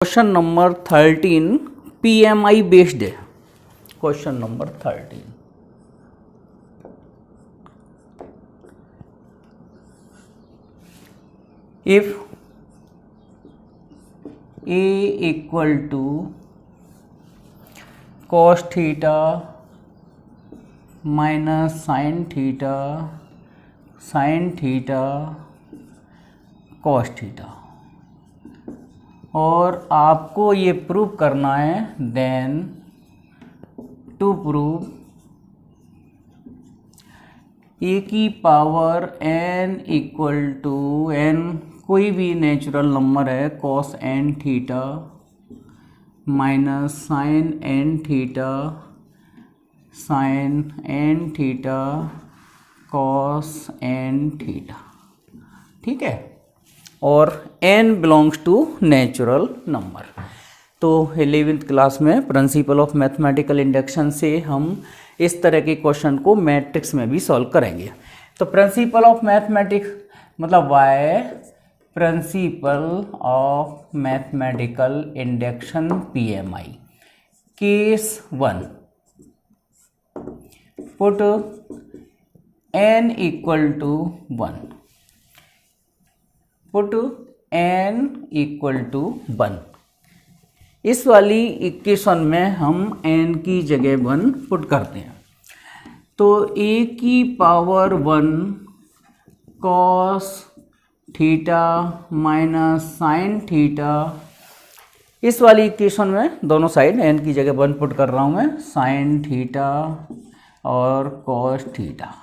Question number 13 PMI based है। Question number 13, if A equal to cos theta minus sine theta cos theta, और आपको ये prove करना है, देन टू प्रूव ए की power n equal to n कोई भी नेचुरल नंबर है cos n theta minus sine n theta cos n theta, ठीक है, और n belongs to natural number. तो 11th क्लास में प्रिंसिपल ऑफ मैथमेटिकल इंडक्शन से हम इस तरह के क्वेश्चन को मैट्रिक्स में भी सॉल्व करेंगे। तो प्रिंसिपल ऑफ मैथमेटिक्स मतलब why principle of mathematical induction PMI, case 1, put n equal to 1, put n equal to 1। इस वाली इक्वेशन में हम n की जगह 1 पुट करते हैं, तो a की power 1 cos theta minus sine theta, इस वाली इक्वेशन में दोनों साइड n की जगह 1 पुट कर रहा हूँ मैं, साइन थीटा और cos थीटा।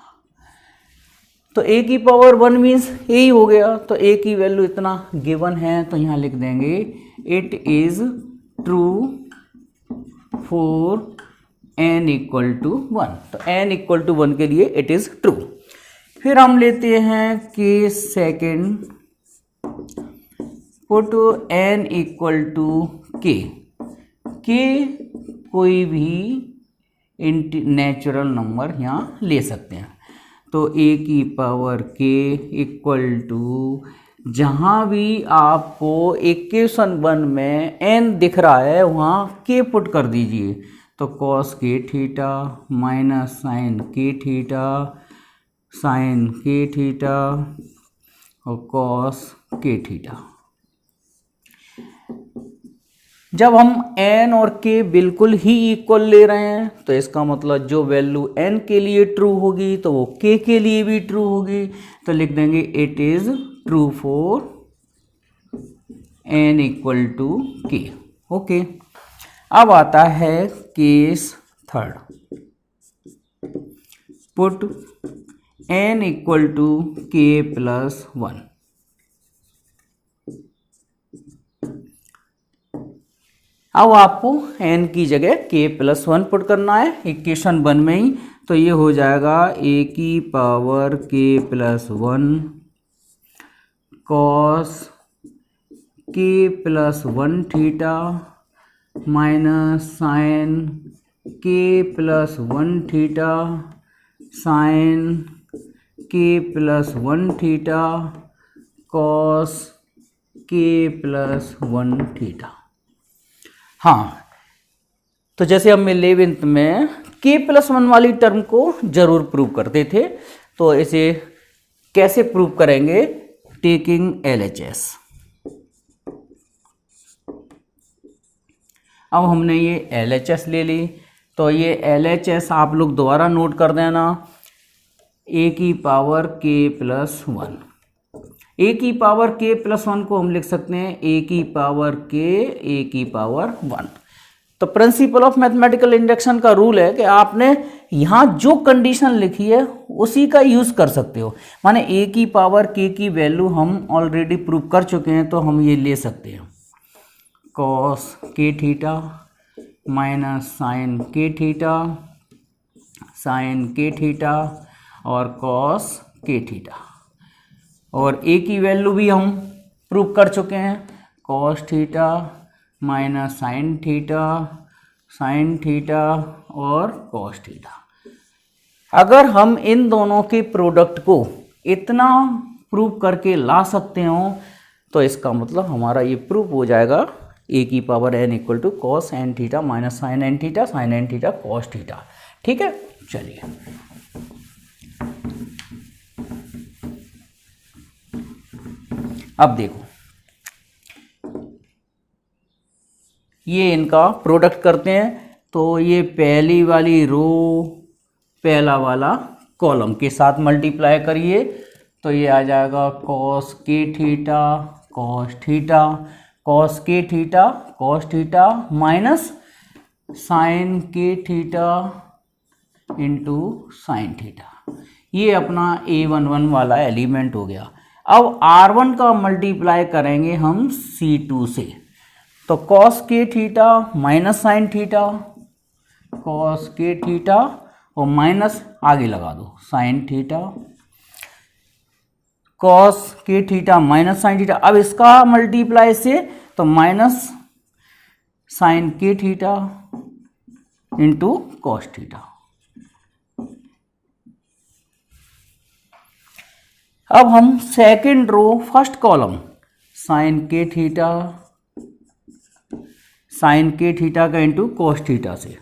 तो a की पावर 1 मीन्स a ही हो गया, तो a की वैल्यू इतना गिवन है, तो यहाँ लिख देंगे it is true for n equal to 1। तो n इक्वल टू 1 के लिए इट इज ट्रू। फिर हम लेते हैं case second, put n equal to k, कोई भी नेचुरल नंबर यहाँ ले सकते हैं। तो a की पावर k इक्वल टू, जहाँ भी आपको इक्वेशन 1 में n दिख रहा है वहाँ k पुट कर दीजिए, तो cos k theta minus sine k theta और cos k थीटा। जब हम n और k बिल्कुल ही इक्वल ले रहे हैं, तो इसका मतलब जो वैल्यू n के लिए ट्रू होगी तो वो k के लिए भी ट्रू होगी, तो लिख देंगे it is true for n equal to k। Okay, अब आता है case third, put n equal to k plus 1। अब आपको n की जगह k प्लस 1 पुट करना है इक्वेशन 1 में ही, तो ये हो जाएगा a की power k plus 1 cos k plus 1 theta minus sine k plus 1 theta sine k plus 1 theta cos k plus 1 theta. हाँ, तो जैसे हम 11th में k प्लस 1 वाली टर्म को जरूर प्रूव करते थे, तो इसे कैसे प्रूव करेंगे, टेकिंग LHS। अब हमने ये LHS ले ली, तो ये LHS आप लोग दोबारा नोट कर देना, a की पावर k प्लस 1, a की पावर k प्लस 1 को हम लिख सकते हैं a की पावर k a की पावर 1। तो प्रिंसिपल ऑफ मैथमेटिकल इंडक्शन का रूल है कि आपने यहाँ जो कंडीशन लिखी है उसी का यूज कर सकते हो, माने a की पावर k की वैल्यू हम ऑलरेडी प्रूव कर चुके हैं, तो हम ये ले सकते हैं cos k theta minus sine k theta और cos k थीटा, और a की वैल्यू भी हम प्रूव कर चुके हैं cos theta minus sine theta और cos थीटा। अगर हम इन दोनों के प्रोडक्ट को इतना प्रूव करके ला सकते हो, तो इसका मतलब हमारा ये प्रूव हो जाएगा ए की power n equal to cos n theta minus sine n theta cos theta. ठीक है, चलिए अब देखो, ये इनका प्रोडक्ट करते हैं, तो ये पहली वाली रो पहला वाला कॉलम के साथ मल्टीप्लाई करिए तो ये आ जाएगा cos k theta cos theta minus sine k theta into sine theta. ये अपना A11 वाला एलिमेंट हो गया। अब R1 का मल्टीप्लाई करेंगे हम C2 से, तो cos k theta minus sine theta, cos k theta और माइनस आगे लगा दो sine theta, cos k theta minus sine theta. अब इसका मल्टीप्लाई से तो minus sine k theta into cos theta. अब हम second row first column sine k theta का इंटू कॉस थीटा से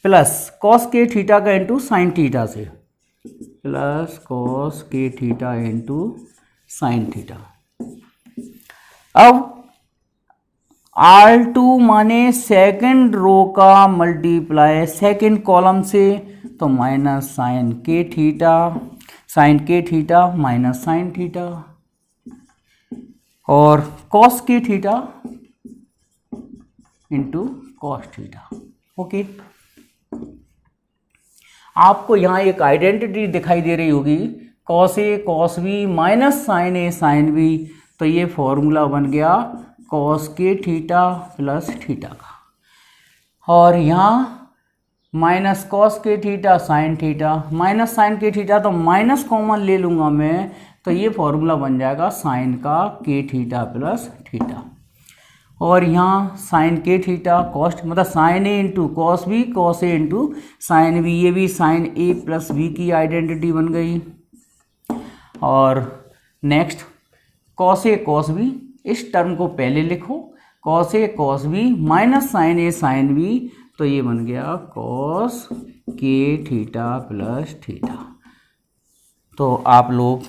प्लस कॉस के थीटा का इंटू साइन थीटा से plus cos k theta into sine theta. अब R2 माने second row का multiply second column से, तो minus sine k theta minus sine theta और cos k theta into cos theta. Okay, आपको यहाँ एक आइडेंटिटी दिखाई दे रही होगी, cos A cos B minus sign A sine B, तो ये फॉर्मूला बन गया cos k theta plus theta का। और यहाँ minus cos k theta sine theta minus sine k theta, तो माइनस कॉमन ले लूँगा मैं, तो ये फॉर्मूला बन जाएगा साइन का के थीटा प्लस थीटा। और यहाँ साइन के थीटा कॉस्ट मतलब sign A into cos B, cos A into sine B, ये भी साइन ए प्लस बी की आइडेंटिटी बन गई। और next cos A cos B, इस टर्म को पहले लिखो, cos A cos B minus sign A sine B, तो ये बन गया cos k theta plus theta. तो आप लोग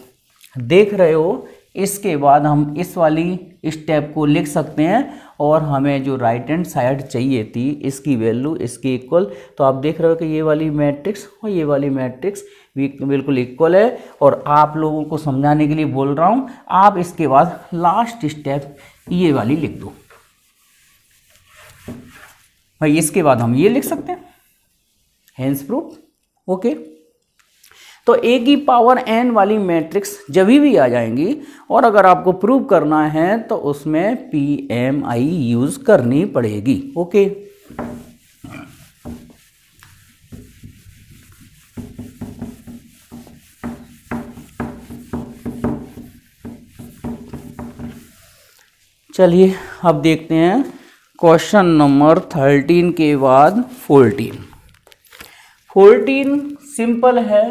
देख रहे हो, इसके बाद हम इस वाली स्टेप को लिख सकते हैं और हमें जो राइट हैंड साइड चाहिए थी इसकी वैल्यू इसके इक्वल, तो आप देख रहे हो कि ये वाली मैट्रिक्स और ये वाली मैट्रिक्स बिल्कुल इक्वल है। और आप लोगों को समझाने के लिए बोल रहा हूँ, आप इसके बाद लास्ट स्टेप ये वाली लिख दो भाई, इसके बाद हम ये लिख सकते हैं हेंस प्रूफ। ओके, तो ए की पावर n वाली मैट्रिक्स जब भी आ जाएंगी और अगर आपको प्रूव करना है तो उसमें PMI यूज करनी पड़ेगी। ओके, चलिए अब देखते हैं क्वेश्चन नंबर 13 के बाद 14 सिंपल है,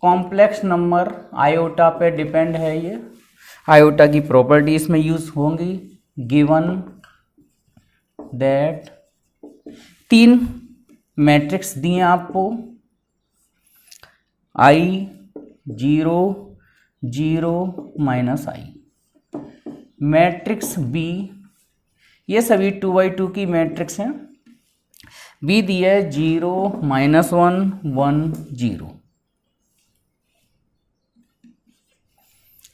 कॉम्प्लेक्स नंबर आयोटा पे डिपेंड है। ये आयोटा की प्रॉपर्टी इसमें यूज होंगी। गिवन दैट 3 मैट्रिक्स दिए आपको, I 0 0 minus I, matrix B, ये सभी 2x2 की मैट्रिक्स हैं। B दिया है 0 -1 1 0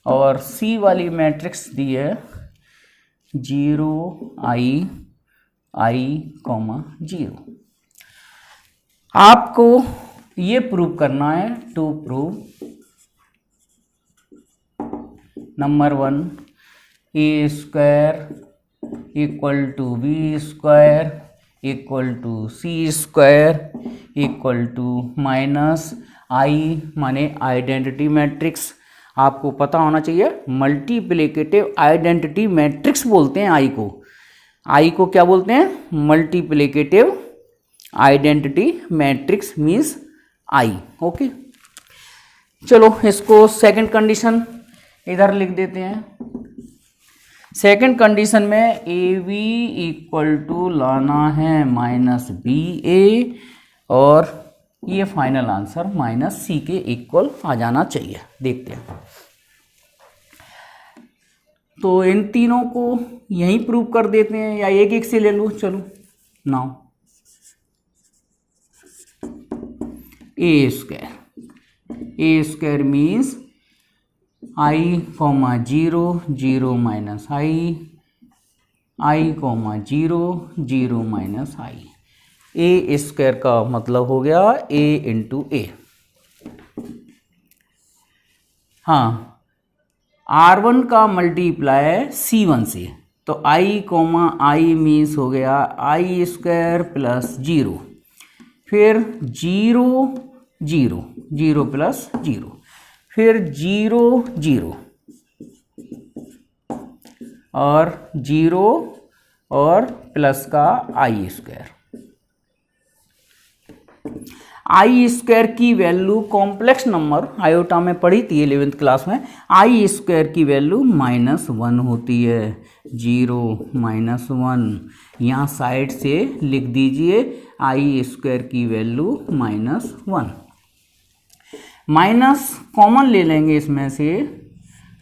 और C वाली मैट्रिक्स दी है 0 I 0। आपको ये प्रूव करना है, to prove number 1 A square equal to B square equal to C square equal to minus I माने आइडेंटिटी मैट्रिक्स। आपको पता होना चाहिए मल्टीप्लिकेटिव आइडेंटिटी मैट्रिक्स बोलते हैं I को क्या बोलते हैं? Multiplicative identity matrix means I। Okay, चलो इसको सेकंड कंडीशन इधर लिख देते हैं। सेकंड कंडीशन में ए बी इक्वल टू लाना है माइनस बी ए, और ये फाइनल आंसर माइनस सी के इक्वल आ जाना चाहिए। देखते हैं, तो इन तीनों को यहीं प्रूव कर देते हैं या एक एक से ले लो। चलो now A square means I comma zero zero minus I comma zero zero minus I. A square का मतलब हो गया ए इंटू ए। हाँ, R1 का मल्टीप्लाई है C1 से, तो आई कॉमा आई मीन्स हो गया आई स्क्वायर प्लस जीरो, फिर zero zero zero plus zero, फिर जीरो जीरो और जीरो और प्लस का आई स्क्वायर। आई स्क्वायर की वैल्यू कॉम्प्लेक्स नंबर आयोटा में पढ़ी थी 11th क्लास में, आई स्क्वायर की वैल्यू -1 होती है। जीरो -1 यहाँ साइड से लिख दीजिए, आई स्क्वायर की वैल्यू -1। माइनस कॉमन ले लेंगे इसमें से,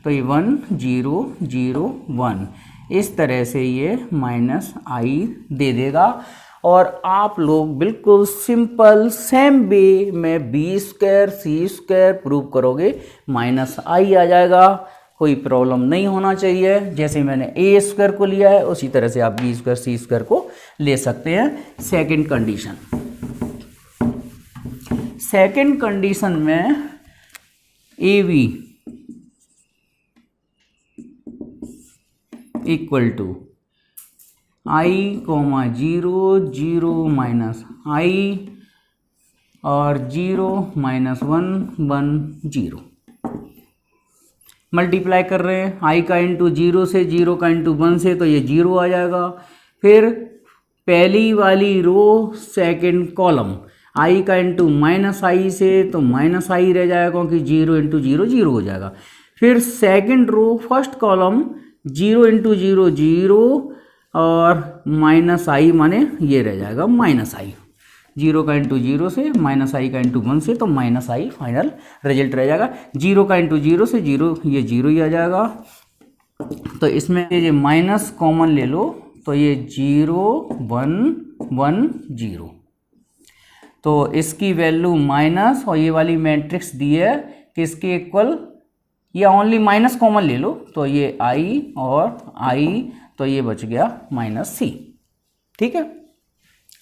तो ये 1 0 0 1, इस तरह से ये माइनस आई दे देगा। और आप लोग बिल्कुल सिंपल सेम वे में बी स्क्वायर सी स्क्वायर प्रूव करोगे, माइनस आई आ जाएगा, कोई प्रॉब्लम नहीं होना चाहिए। जैसे मैंने ए स्क्वायर को लिया है उसी तरह से आप बी स्क्वायर सी स्क्वायर को ले सकते हैं। सेकंड कंडीशन में A B equal to I comma zero zero minus I और जीरो -1 1 0 मल्टीप्लाई कर रहे हैं। आई का इंटू जीरो से, जीरो का इंटू 1 से, तो ये जीरो आ जाएगा। फिर पहली वाली रो सेकंड कॉलम, आई का इंटू माइनस आई से, तो माइनस आई रह जाएगा क्योंकि जीरो इंटू जीरो जीरो हो जाएगा। फिर second row first column, zero into zero zero और माइनस आई माने ये रह जाएगा माइनस आई। जीरो का इंटू जीरो से, माइनस आई का इंटू 1 से, तो माइनस आई फाइनल रिजल्ट रह जाएगा। जीरो का इंटू जीरो से जीरो, ये जीरो ही आ जाएगा। तो इसमें ये माइनस कॉमन ले लो, तो ये 0 1 1 0, तो इसकी वैल्यू माइनस, और ये वाली मैट्रिक्स दी है किसके इक्वल, या ओनली माइनस कॉमन ले लो, तो ये आई और आई, तो ये बच गया -c। ठीक है,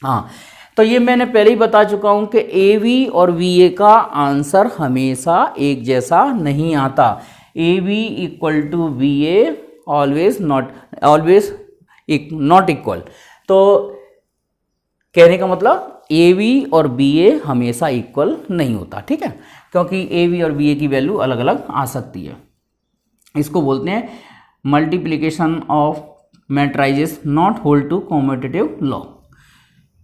हाँ, तो ये मैंने पहले ही बता चुका हूं कि ए वी और वी ए का आंसर हमेशा एक जैसा नहीं आता। A B equal to B A always not equal. तो कहने का मतलब ए वी और बी ए हमेशा इक्वल नहीं होता। ठीक है, क्योंकि ए वी और बी ए की वैल्यू अलग अलग आ सकती है। इसको बोलते हैं multiplication of matrices not hold to commutative law.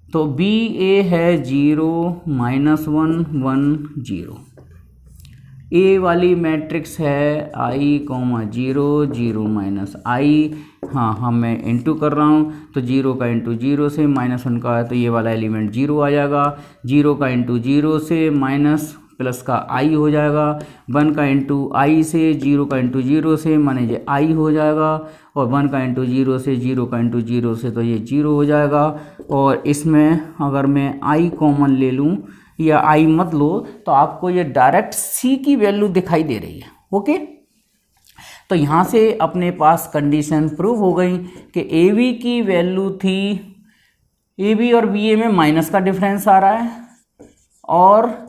तो बी ए है 0 -1 1 0, ए वाली मैट्रिक्स है आई कॉमा 0 0 माइनस आई। हाँ मैं इंटू कर रहा हूँ, तो 0 का इंटू 0 से -1 का है, तो ये वाला एलिमेंट 0 आ जाएगा। 0 का इंटू 0 से माइनस प्लस का आई हो जाएगा। 1 का इंटू आई से, 0 का इंटू 0 से माने ये आई हो जाएगा, और 1 का इंटू 0 से, 0 का इंटू 0 से, तो ये 0 हो जाएगा। और इसमें अगर मैं आई कॉमन ले लूँ या आई मत लो, तो आपको ये डायरेक्ट सी की वैल्यू दिखाई दे रही है। ओके, तो यहाँ से अपने पास कंडीशन प्रूव हो गई कि ए बी की वैल्यू थी, ए बी और बी ए में माइनस का डिफरेंस आ रहा है, और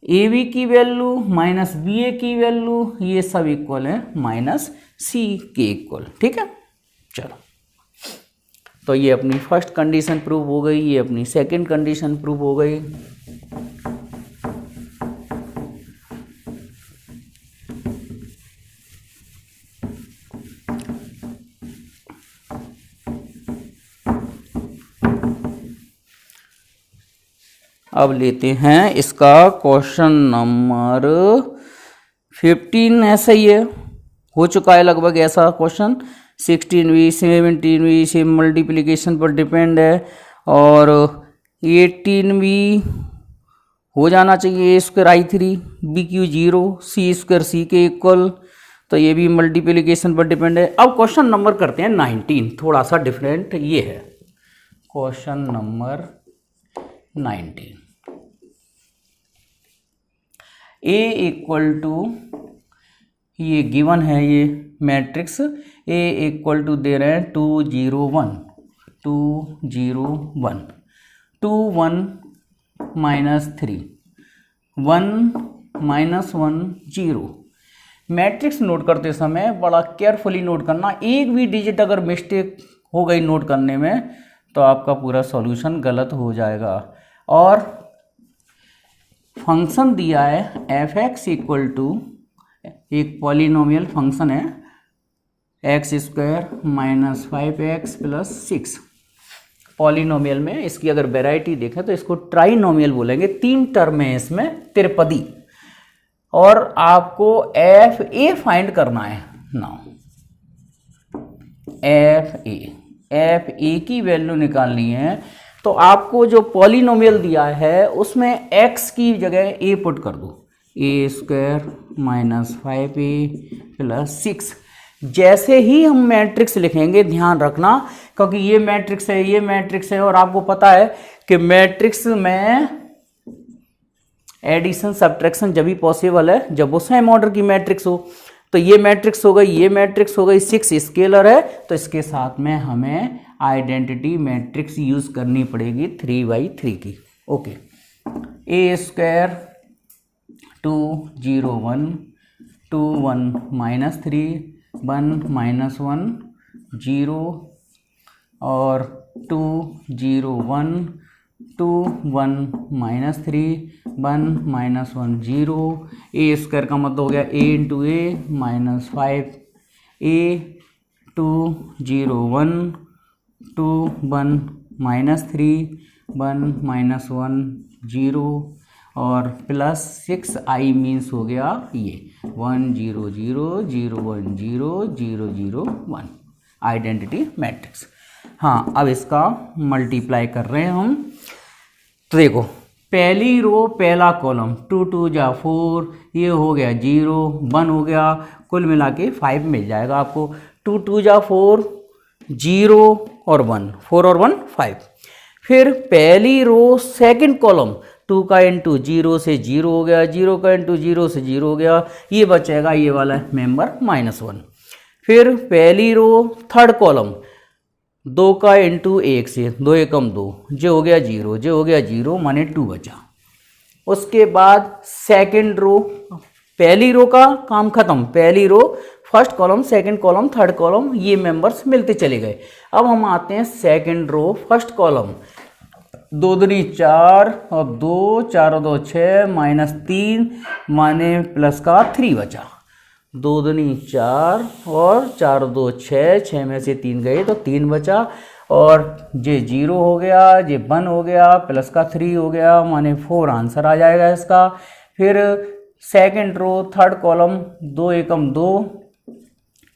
ए बी की वैल्यू माइनस बी ए की वैल्यू, ये सब इक्वल है माइनस सी के इक्वल। ठीक है, चलो, तो ये अपनी फर्स्ट कंडीशन प्रूव हो गई, ये अपनी सेकंड कंडीशन प्रूव हो गई। अब लेते हैं इसका क्वेश्चन नंबर 15। ऐसा ही है, हो चुका है लगभग ऐसा क्वेश्चन। 16वीं 17वीं से मल्टीप्लिकेशन पर डिपेंड है, और 18वीं हो जाना चाहिए ए square I three B Q zero C square सी के इक्वल, तो ये भी मल्टीप्लिकेशन पर डिपेंड है। अब क्वेश्चन नंबर करते हैं 19, थोड़ा सा डिफरेंट ये है question number 19। A equal to, ये गिवन है ये मैट्रिक्स, ए इक्वल टू दे रहे हैं 2 0 1 2 0 1 2 1 -3 1 -1 0। मैट्रिक्स नोट करते समय बड़ा केयरफुली नोट करना, एक भी डिजिट अगर मिस्टेक हो गई नोट करने में तो आपका पूरा सॉल्यूशन गलत हो जाएगा। और फंक्शन दिया है एफ एक्स इक्वल टू, एक पॉलिनोमियल फंक्शन है एक्स स्क्वायर -5x + 6। पॉलिनोमियल में इसकी अगर वेराइटी देखें तो इसको ट्राइनोमियल बोलेंगे, 3 टर्म है इसमें, त्रिपदी, और आपको एफ ए फाइंड करना है। नाउ एफ ए की वैल्यू निकालनी है, तो आपको जो पॉलिनोमियल दिया है उसमें x की जगह a पुट कर दो, a² -5a + 6। जैसे ही हम मैट्रिक्स लिखेंगे, ध्यान रखना, क्योंकि ये मैट्रिक्स है, ये मैट्रिक्स है, और आपको पता है कि मैट्रिक्स में एडिशन सब्ट्रैक्शन जब भी पॉसिबल है जब वो सेम ऑर्डर की मैट्रिक्स हो। तो ये मैट्रिक्स हो गई, ये मैट्रिक्स हो गई, 6 स्केलर है, तो इसके साथ में हमें आइडेंटिटी मैट्रिक्स यूज करनी पड़ेगी 3/3 की। ओके, a² 2 0 1 2 1 -3 1 -1 0 और 2 0 1 2 1 -3 1 -1 0। a² का मतलब हो गया a × a -5a 2 0 1 2 1 -3 1 -1 0 और +6i मीन्स हो गया ये 1 0 0 0 1 0 0 0 1 आइडेंटिटी मैट्रिक्स। हाँ, अब इसका मल्टीप्लाई कर रहे हैं हम। तो देखो, पहली रो पहला कॉलम 2 2 जा 4, ये हो गया 0 1 हो गया, कुल मिला के 5 मिल जाएगा आपको। 2 2 जा 4 0 और 1, 4 और 1 5। फिर पहली रो सेकंड कॉलम 2 का इंटू 0 से 0 हो गया, 0 का इंटू 0 से 0 हो गया, ये बचेगा ये वाला मेंबर -1। फिर पहली रो थर्ड कॉलम 2 का इंटू 1 से 2 एकम 2, जो हो गया 0, जो हो गया 0 माने 2 बचा। उसके बाद सेकंड रो, पहली रो का काम खत्म, पहली row first column second column third column ये मेंबर्स मिलते चले गए। अब हम आते हैं सेकंड रो फर्स्ट कॉलम, 2 दूनी 4 और 2 4 और 2 6 -3 माने प्लस का 3 बचा। 2 दूनी 4 और 4 और 2 6, 6 में से 3 गए तो 3 बचा, और ये 0 हो गया, ये 1 हो गया, प्लस का 3 हो गया, माने 4 आंसर आ जाएगा इसका। फिर सेकंड रो थर्ड कॉलम 2 एकम 2,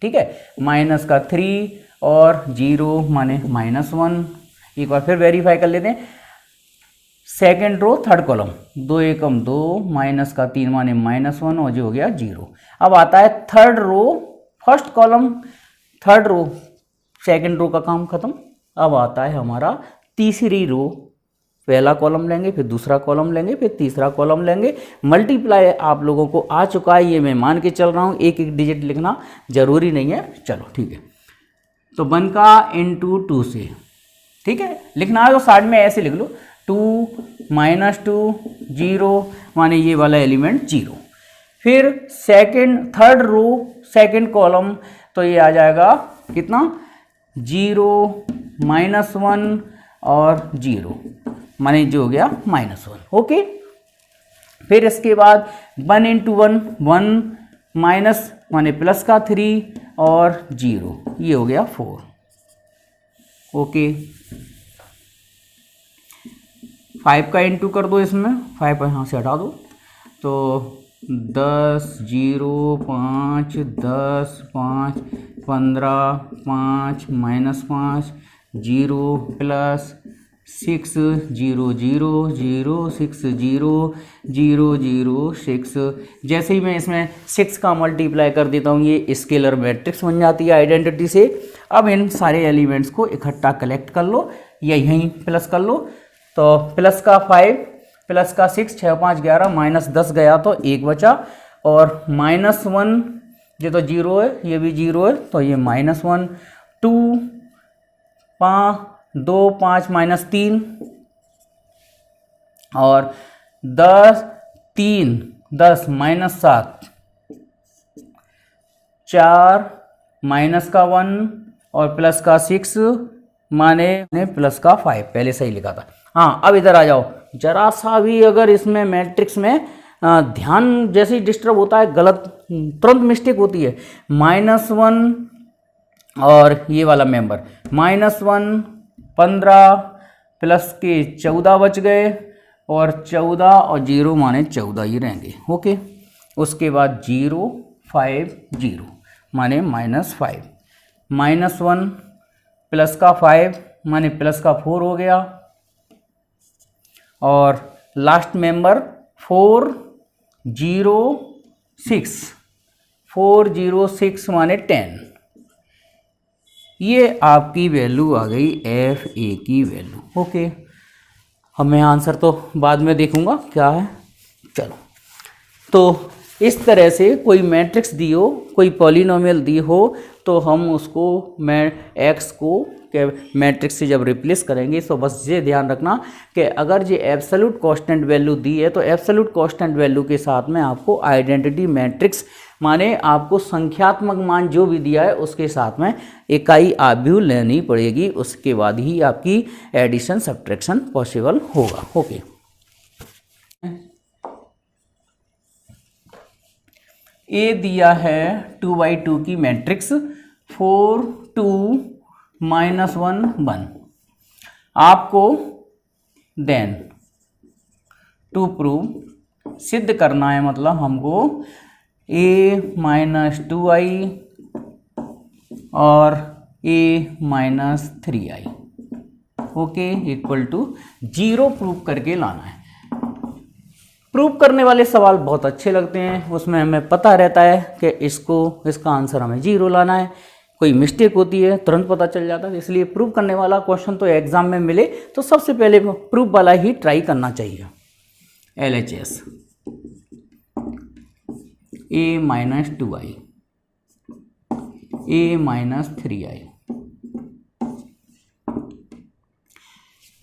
ठीक है, माइनस का 3 और 0 माने -1। एक बार फिर वेरीफाई कर लेते हैं। सेकेंड रो थर्ड कॉलम 2 एकम 2, माइनस का 3 माने -1 और जो हो गया 0। अब आता है third row first column, third row second row का काम खत्म। अब आता है हमारा तीसरी रो, पहला कॉलम लेंगे, फिर दूसरा कॉलम लेंगे, फिर तीसरा कॉलम लेंगे। मल्टीप्लाई आप लोगों को आ चुका है, ये मैं मान के चल रहा हूँ, एक एक डिजिट लिखना जरूरी नहीं है। चलो ठीक है, तो 1 का इंटू 2 से, ठीक है, लिखना है तो साइड में ऐसे लिख लो, 2 -2 0 माने ये वाला एलिमेंट 0। फिर second third row second column, तो ये आ जाएगा कितना 0 -1 और 0 माने जो हो गया -1। ओके, फिर इसके बाद 1 × 1 1 माइनस माने प्लस का 3 और 0, ये हो गया 4। ओके, 5 का इंटू कर दो इसमें, 5 यहाँ से हटा दो, तो 10 0 5 10 5 15, 5 -5, 0 + 6 0 0 0 6 0 0 0 6। जैसे ही मैं इसमें 6 का मल्टीप्लाई कर देता हूँ ये स्केलर मैट्रिक्स बन जाती है आइडेंटिटी से। अब इन सारे एलिमेंट्स को इकट्ठा कलेक्ट कर लो या यहीं प्लस कर लो। तो प्लस का 5 प्लस का 6 6 5 11 -10 गया तो 1 बचा, और -1 ये तो 0 है, ये भी 0 है तो ये -1, 2 5 2 5 -3 और 10 3 10 -7 4 माइनस का 1 और प्लस का 6 माने प्लस का 5 पहले सही लिखा था। हाँ अब इधर आ जाओ, जरा सा भी अगर इसमें मैट्रिक्स में ध्यान जैसे ही डिस्टर्ब होता है गलत तुरंत मिस्टेक होती है। -1 और ये वाला मेंबर -1 15 प्लस के 14 बच गए, और 14 और 0 माने 14 ही रहेंगे। ओके, उसके बाद 0 5 0 माने -5, -1 प्लस का 5 माने प्लस का 4 हो गया, और लास्ट मेंबर 4 0 6 4 0 6 माने 10। ये आपकी वैल्यू आ गई एफ ए की वैल्यू। ओके, अब मैं आंसर तो बाद में देखूंगा क्या है। चलो, तो इस तरह से कोई मैट्रिक्स दी हो, कोई पॉलिनोमियल दी हो, तो हम उसको एक्स को मैट्रिक्स से जब रिप्लेस करेंगे तो बस ये ध्यान रखना कि अगर ये एब्सोल्यूट कांस्टेंट वैल्यू दी है तो एब्सोल्यूट कांस्टेंट वैल्यू के साथ में आपको आइडेंटिटी मैट्रिक्स माने आपको संख्यात्मक मान जो भी दिया है उसके साथ में इकाई आव्यूह लेनी पड़ेगी, उसके बाद ही आपकी एडिशन सब्ट्रैक्शन पॉसिबल होगा। ओके, ए दिया है 2/2 की मैट्रिक्स 4 2 -1 1। आपको देन टू प्रूव सिद्ध करना है, मतलब हमको a - 2i और a - 3i okay equal to 0 prove करके लाना है। प्रूव करने वाले सवाल बहुत अच्छे लगते हैं, उसमें हमें पता रहता है कि इसका आंसर हमें 0 लाना है। कोई मिस्टेक होती है तुरंत पता चल जाता है, इसलिए प्रूव करने वाला क्वेश्चन तो एग्जाम में मिले तो सबसे पहले प्रूव वाला ही ट्राई करना चाहिए। LHS a - 2i a - 3i,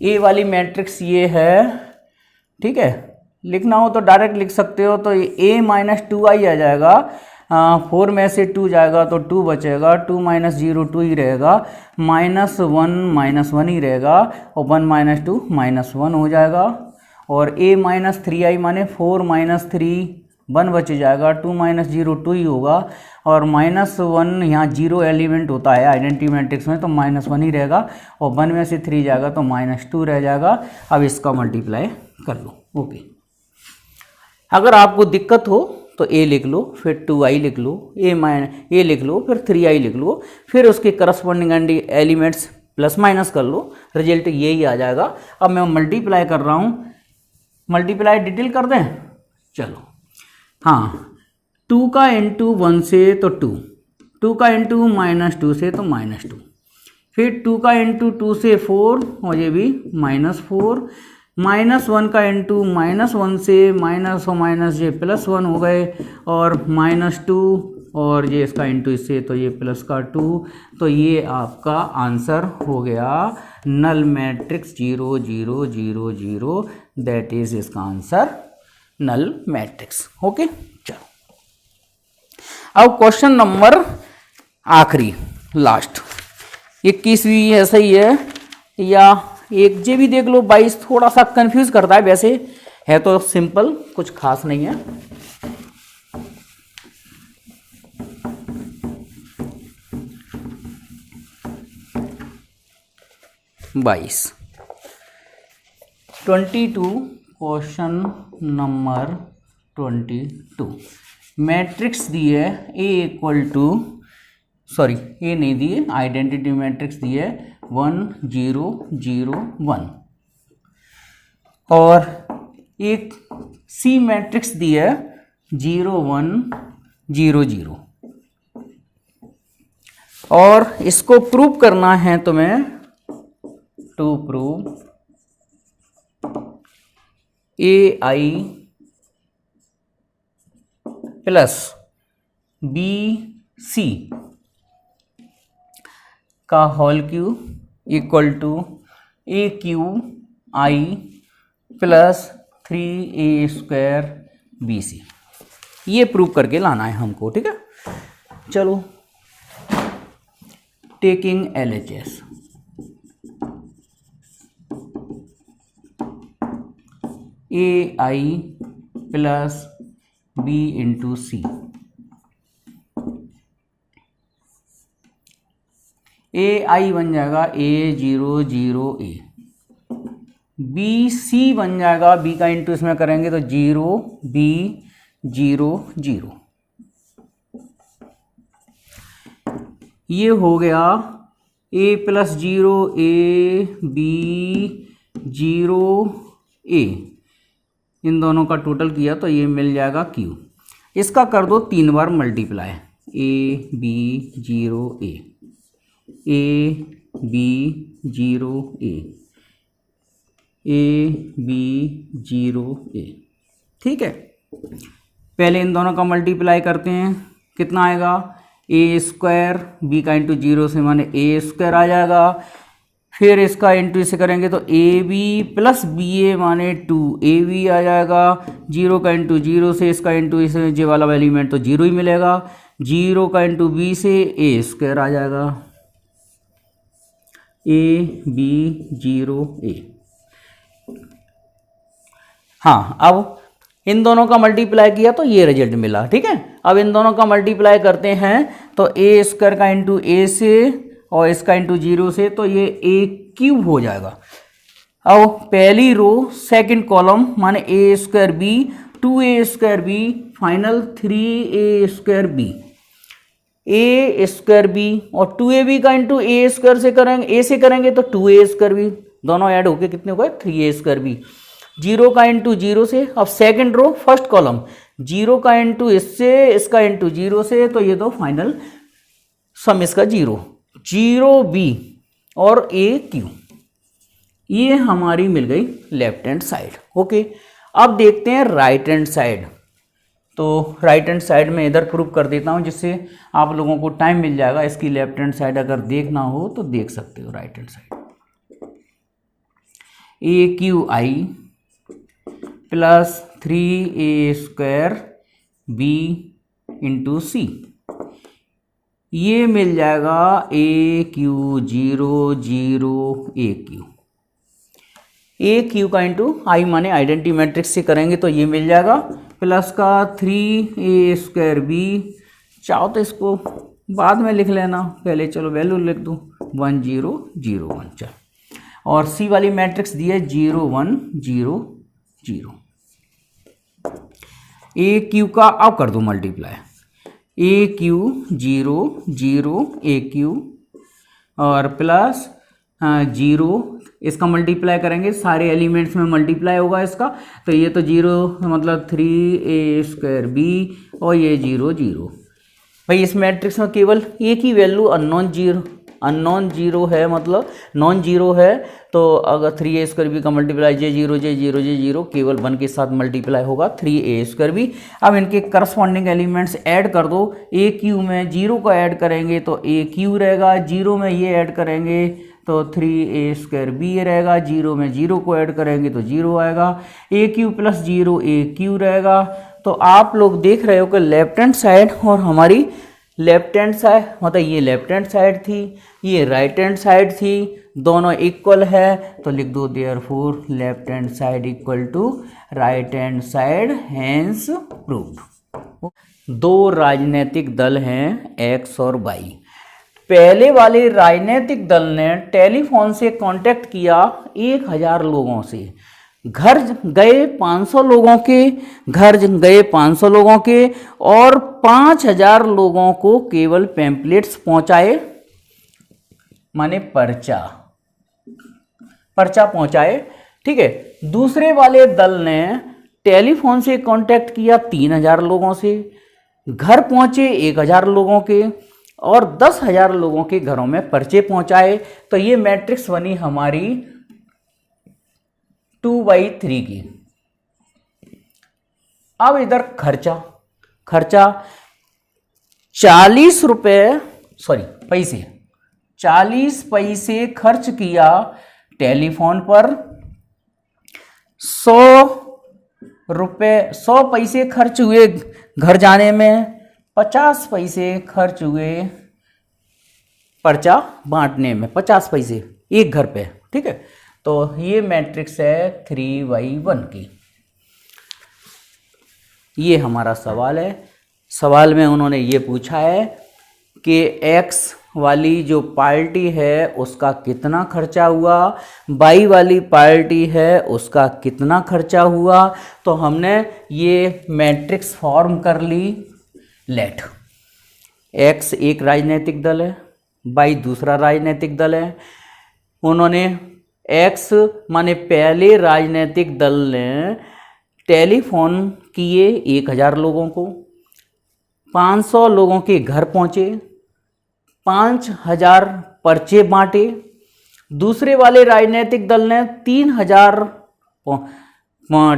ए वाली मैट्रिक्स ये है, ठीक है। लिखना हो तो डायरेक्ट लिख सकते हो, तो a - 2i आ जाएगा। 4 में से 2 जाएगा तो 2 बचेगा, 2 - 0 2 ही रहेगा, -1 -1 ही रहेगा, और 1 - 2 -1 हो जाएगा, और a - 3i माने 4 - 3 1 बच जाएगा, 2 - 0 2 ही होगा, और -1 यहाँ 0 एलिमेंट होता है आइडेंटिटी मैट्रिक्स में तो -1 ही रहेगा, और 1 में से 3 जाएगा तो -2 रह जाएगा। अब इसका मल्टीप्लाई कर लो। ओके, अगर आपको दिक्कत हो तो a लिख लो, फिर 2i लिख लो, a लिख लो, फिर 3i लिख लो, फिर उसके करस्पॉन्डिंग एलिमेंट्स प्लस माइनस कर लो, रिजल्ट यही आ जाएगा। अब मैं मल्टीप्लाई कर रहा हूँ, मल्टीप्लाई डिटेल कर दें। चलो, हाँ, 2 का इंटू 1 से तो 2, 2 का इंटू -2 से तो -2, फिर 2 का इंटू 2 से 4 और ये भी -4, -1 का इंटू -1 से माइनस और माइनस ये +1 हो गए, और -2 और ये इसका इंटू इससे तो ये प्लस का 2, तो ये आपका आंसर हो गया नल मैट्रिक्स 0 0 0 0, दैट इज इसका आंसर नल मैट्रिक्स। ओके, चलो अब क्वेश्चन नंबर आखिरी लास्ट 21वीं ऐसा ही है, या एक जे भी देख लो। 22 थोड़ा सा कंफ्यूज करता है, वैसे है तो सिंपल, कुछ खास नहीं है। बाईस 22 क्वेश्चन नंबर 22 मैट्रिक्स दी है A = सॉरी ये नहीं दिए, आइडेंटिटी मैट्रिक्स दिए 1 0 0 1 और एक सी मैट्रिक्स दिया 0 1 0 0 और इसको प्रूव करना है तुम्हें। To prove AI plus BC का whole cube equal to AQI plus 3A² BC, ये प्रूव करके लाना है हमको, ठीक है। चलो taking LHS, AI plus B into C, AI बन जाएगा A00A, BC बन जाएगा, B का इंटू इसमें करेंगे तो 0B0 0, ये हो गया A plus 0 A B0 A, इन दोनों का टोटल किया तो ये मिल जाएगा Q। इसका कर दो 3 बार मल्टीप्लाई, AB0A AB0A AB0A, ठीक है। पहले इन दोनों का मल्टीप्लाई करते हैं, कितना आएगा A² B का इंटू 0 से माने A² आ जाएगा, फिर इसका इंटू इसे करेंगे तो AB प्लस BA माने 2AB आ जाएगा, 0 का इंटू 0 से इसका इंटू इसे जे वाला एलिमेंट तो 0 ही मिलेगा, 0 का इंटू B से A² आ जाएगा, AB0A। हाँ, अब इन दोनों का मल्टीप्लाई किया तो ये रिजल्ट मिला, ठीक है। अब इन दोनों का मल्टीप्लाई करते हैं तो A² का इंटू A से और इसका इंटू 0 से तो ये A³ हो जाएगा। अब पहली रो सेकंड कॉलम माने A² B 2A² B final 3A² B, A² B और 2AB का इंटू A² से करेंगे, A से करेंगे तो 2A² B, दोनों ऐड होके कितने हो गए 3A² B, 0 का इंटू 0 से। अब सेकंड रो फर्स्ट कॉलम 0 का इंटू इससे इसका इंटू 0 से तो ये तो फाइनल सम इसका 0 0B और AQ, ये हमारी मिल गई लेफ्ट हैंड साइड। ओके, अब देखते हैं राइट हैंड साइड। तो राइट हैंड साइड में इधर प्रूव कर देता हूँ जिससे आप लोगों को टाइम मिल जाएगा, इसकी लेफ्ट हैंड साइड अगर देखना हो तो देख सकते हो। Right hand side AQI plus 3A² B into C, ये मिल जाएगा AQ0 0 AQ का इंटू आई माने आइडेंटिटी मैट्रिक्स से करेंगे तो ये मिल जाएगा, प्लस का 3A² B, चाहो तो इसको बाद में लिख लेना, पहले चलो वैल्यू लिख दूँ 1 0 0 1, चल। और सी वाली मैट्रिक्स दी है 0 1 0 0। AQ का अब कर दो मल्टीप्लाई, AQ0 0 AQ और प्लस 0, इसका मल्टीप्लाई करेंगे, सारे एलिमेंट्स में मल्टीप्लाई होगा इसका, तो ये तो 0 मतलब 3A² B और ये 0 0। भाई इस मैट्रिक्स में केवल एक ही वैल्यू अननोन जीरो है, मतलब नॉन जीरो है, तो अगर 3A² B का मल्टीप्लाई J0 J0 J0 केवल 1 के साथ मल्टीप्लाई होगा 3A² B। अब इनके करस्पॉन्डिंग एलिमेंट्स ऐड कर दो, AQ में 0 को ऐड करेंगे तो AQ रहेगा, 0 में ये ऐड करेंगे तो 3A² B रहेगा, 0 में 0 को ऐड करेंगे तो 0 आएगा, AQ प्लस 0 AQ रहेगा। तो आप लोग देख रहे हो कि लेफ्ट हैंड साइड और हमारी लेफ्ट हैंड साइड, मतलब ये लेफ्ट हैंड साइड थी, ये राइट हैंड साइड थी, दोनों इक्वल है, तो लिख दो therefore left hand side equal to right hand side, hence proved. दो राजनीतिक दल हैं X और Y। पहले वाले राजनीतिक दल ने टेलीफोन से कांटेक्ट किया 1000 लोगों से, घर गए 500 लोगों के, घर गए 500 लोगों के और 5000 लोगों को केवल पैम्पलेट्स पहुंचाए, माने पर्चा पहुंचाए, ठीक है। दूसरे वाले दल ने टेलीफोन से कांटेक्ट किया 3000 लोगों से, घर पहुंचे 1000 लोगों के और 10,000 लोगों के घरों में पर्चे पहुंचाए। तो ये मैट्रिक्स बनी हमारी 2/3 की। अब इधर खर्चा 40 रुपये, सॉरी पैसे, 40 पैसे खर्च किया टेलीफोन पर, 100 पैसे खर्च हुए घर जाने में, 50 पैसे खर्च हुए पर्चा बांटने में, 50 पैसे एक घर पे, ठीक है। तो ये मैट्रिक्स है 3/1 की। ये हमारा सवाल है। सवाल में उन्होंने ये पूछा है कि एक्स वाली जो पार्टी है उसका कितना खर्चा हुआ, वाई वाली पार्टी है उसका कितना खर्चा हुआ। तो हमने ये मैट्रिक्स फॉर्म कर ली। लेट एक्स एक राजनीतिक दल है, वाई दूसरा राजनीतिक दल है। उन्होंने एक्स माने पहले राजनीतिक दल ने टेलीफोन किए 1000 लोगों को, 500 लोगों के घर पहुंचे, 5000 पर्चे बांटे। दूसरे वाले राजनीतिक दल ने 3000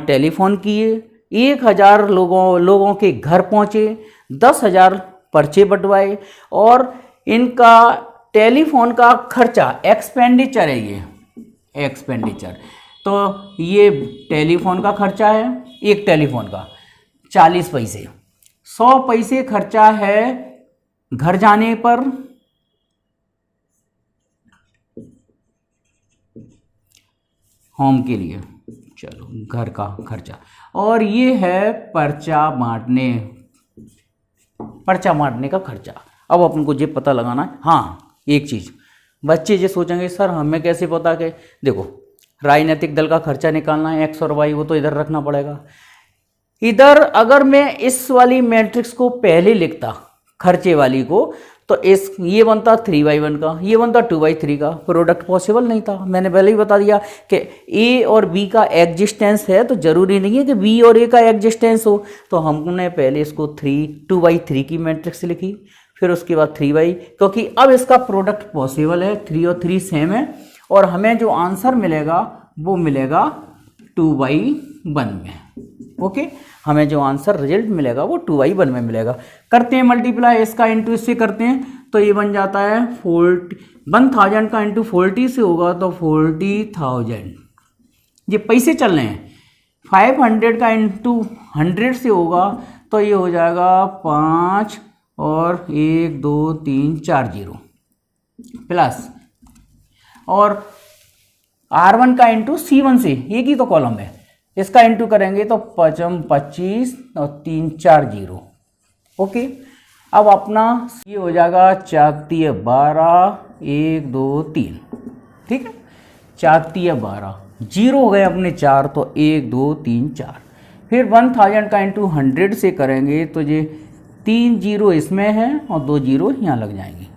टेलीफोन किए, 1000 लोगों के घर पहुंचे, 10,000 पर्चे बंटवाए और इनका टेलीफोन का खर्चा एक्सपेंडिचर है, ये एक्सपेंडिचर। तो ये टेलीफोन का खर्चा है, एक टेलीफोन का 40 पैसे, 100 पैसे खर्चा है घर जाने पर, होम के लिए, चलो घर का खर्चा, और ये है पर्चा बांटने का खर्चा। अब अपन को ये पता लगाना है। हाँ, एक चीज़ बच्चे ये सोचेंगे सर हमें कैसे पता कि, देखो राजनीतिक दल का खर्चा निकालना है एक्स और वाई, वो तो इधर रखना पड़ेगा। इधर अगर मैं इस वाली मैट्रिक्स को पहले लिखता खर्चे वाली को, तो इस ये बनता 3/1 का, ये बनता 2/3 का। प्रोडक्ट पॉसिबल नहीं था, मैंने पहले ही बता दिया कि ए और बी का एग्जिस्टेंस है, तो जरूरी नहीं है कि बी और ए का एग्जिस्टेंस हो। तो हमने पहले इसको 2/3 की मैट्रिक्स लिखी, फिर उसके बाद 3/, क्योंकि अब इसका प्रोडक्ट पॉसिबल है, 3 और 3 सेम है, और हमें जो आंसर मिलेगा वो मिलेगा 2/1 में। ओके, हमें जो आंसर रिजल्ट मिलेगा वो 2/1 में मिलेगा। करते हैं मल्टीप्लाई, इसका इंटू इससे करते हैं तो ये बन जाता है 1000 का इंटू 40 से होगा तो 40,000। ये पैसे चल रहे हैं। 500 का इंटू 100 से होगा तो ये हो जाएगा 5 और 1 2 3 4 0 प्लस, और R1 का इंटू C1 से, एक ही तो कॉलम है, इसका इंटू करेंगे तो 25 और 3 4 0। ओके, अब अपना ये हो जाएगा 4 12 1 2 3, ठीक है, 4 12 जीरो हो गए अपने 4, तो 1 2 3 4। फिर 1000 का इंटू 100 से करेंगे तो ये 3 0 इसमें है और 2 0 यहाँ लग जाएंगे,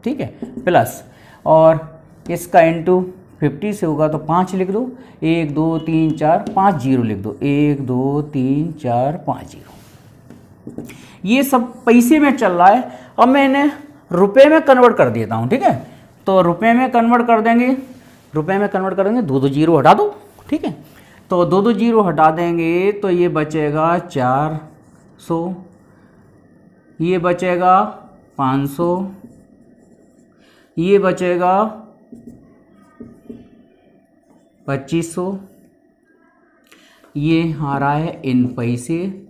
ठीक है, प्लस, और इसका इंटू 50 से होगा तो 5 लिख दो, 1 2 3 4 5 0 लिख दो, 1 2 3 4 5 0। ये सब पैसे में चल रहा है। अब मैं इन्हें रुपए में कन्वर्ट कर देता हूँ, ठीक है। तो रुपए में कन्वर्ट कर देंगे, 2 2 0 हटा दो, ठीक है। तो 2 2 0 हटा देंगे तो ये बचेगा 400, ये बचेगा 500, ये बचेगा 2500, ये आ रहा है इन पैसे,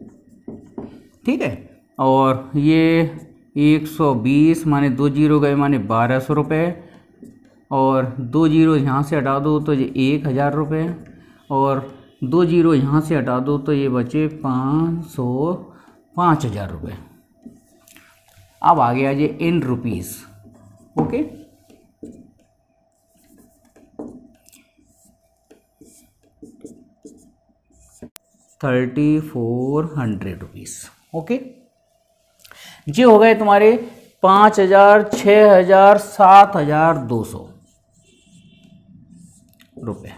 ठीक है। और ये 120 माने 2 0 गए माने 1200 रुपये, और 2 0 यहाँ से हटा दो तो ये 1000 रुपये, और 2 0 यहाँ से हटा दो तो ये बचे 5000 रुपये। अब आ गया ये इन रुपीस, ओके। 3400 रुपीज़। ओके, ये हो गए तुम्हारे 5000, 6000, 7200 रुपये।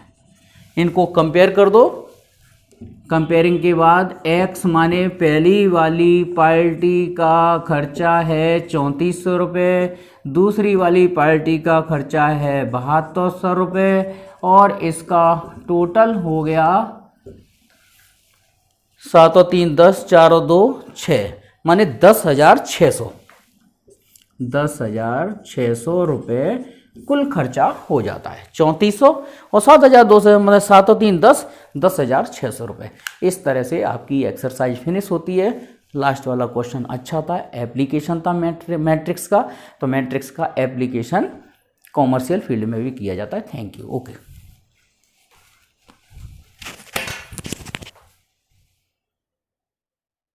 इनको कंपेयर कर दो। कंपेयरिंग के बाद x माने पहली वाली पार्टी का खर्चा है 3400 रुपये, दूसरी वाली पार्टी का खर्चा है 7200 रुपये, और इसका टोटल हो गया 7 और 3 10, 4 और 2 6, माने 10,600। 10,600 रुपये कुल खर्चा हो जाता है। 3400 और 7,200, मतलब 7 और 3 10, 10,600 रुपये। इस तरह से आपकी एक्सरसाइज फिनिश होती है। लास्ट वाला क्वेश्चन अच्छा था, एप्लीकेशन था मैट्रिक्स का, तो मैट्रिक्स का एप्लीकेशन कॉमर्शियल फील्ड में भी किया जाता है। Thank you. ओके।